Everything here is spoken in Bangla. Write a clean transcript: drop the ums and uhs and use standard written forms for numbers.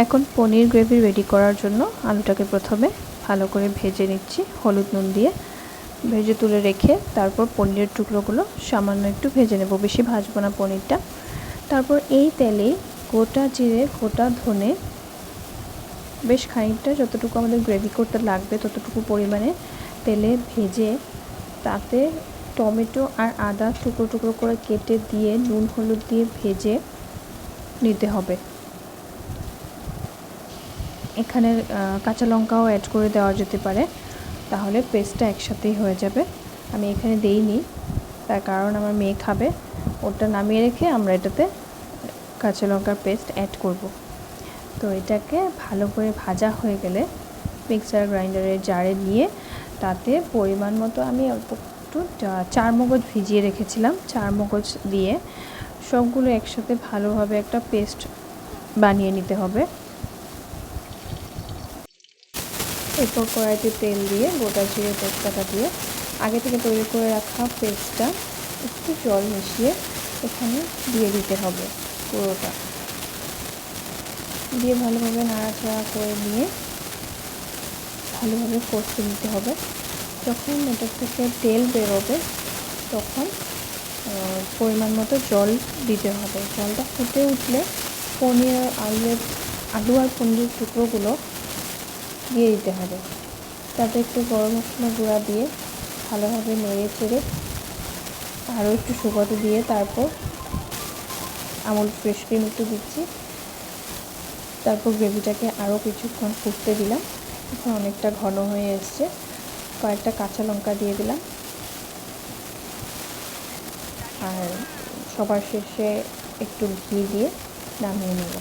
এখন পনির গ্রেভি রেডি করার জন্য আলুটাকে প্রথমে ভালো করে ভেজে নিচ্ছি হলুদ নুন দিয়ে। ভেজে তুলে রেখে তারপর পনিরের টুকরোগুলো সামান্য একটু ভেজে নেব, বেশি ভাজবো না পনিরটা। তারপর এই তেলেই গোটা জিরে, গোটা ধনে বেশ খানিকটা, যতটুকু আমাদের গ্রেভি করতে লাগবে ততটুকু পরিমাণে তেলে ভেজে তাতে টমেটো আর আদা টুকরো টুকরো করে কেটে দিয়ে নুন হলুদ দিয়ে ভেজে নিতে হবে। এখানে কাঁচা লঙ্কাও অ্যাড করে দেওয়া যেতে পারে, তাহলে পেস্টটা একসাথেই হয়ে যাবে। আমি এখানে দেইনি, তার কারণ আমার মেয়ে খাবে। ওটা নামিয়ে রেখে আমরা এটাতে কাঁচা লঙ্কার পেস্ট অ্যাড করব। তো এটাকে ভালো করে ভাজা হয়ে গেলে মিক্সার গ্রাইন্ডারের জারে নিয়ে তাতে পরিমাণ মতো আমি অল্প একটু চারমগজ ভিজিয়ে রেখেছিলাম, চারমগজ দিয়ে সবগুলো একসাথে ভালোভাবে একটা পেস্ট বানিয়ে নিতে হবে। এরপর কড়াইতে তেল দিয়ে গোটা জিরে তেজপাতা দিয়ে আগে থেকে তৈরি করে রাখা পেস্টটা একটু জল মিশিয়ে এখানে দিয়ে দিতে হবে। পুরোটা দিয়ে ভালোভাবে নাড়াচাড়া করে নিয়ে ভালোভাবে কষতে নিতে হবে। যখন এটার থেকে তেল বেরোবে তখন পরিমাণ মতো জল দিতে হবে। জলটা ফুটে উঠলে পনির আলু আর পনিরের টুকরোগুলো দিয়ে দিতে হবে। তাতে একটু গরম মশলা গুঁড়া দিয়ে ভালোভাবে নেড়ে চেড়ে আরও একটু শুকোতে দিয়ে তারপর আমুল ফ্রেশ ক্রিম একটু দিচ্ছি। তারপর গ্রেভিটাকে আরও কিছুক্ষণ ফুটতে দিলাম। এখন অনেকটা ঘন হয়ে এসছে। কয়েকটা কাঁচা লঙ্কা দিয়ে দিলাম আর সবার শেষে একটু ঘি দিয়ে নামিয়ে নেব।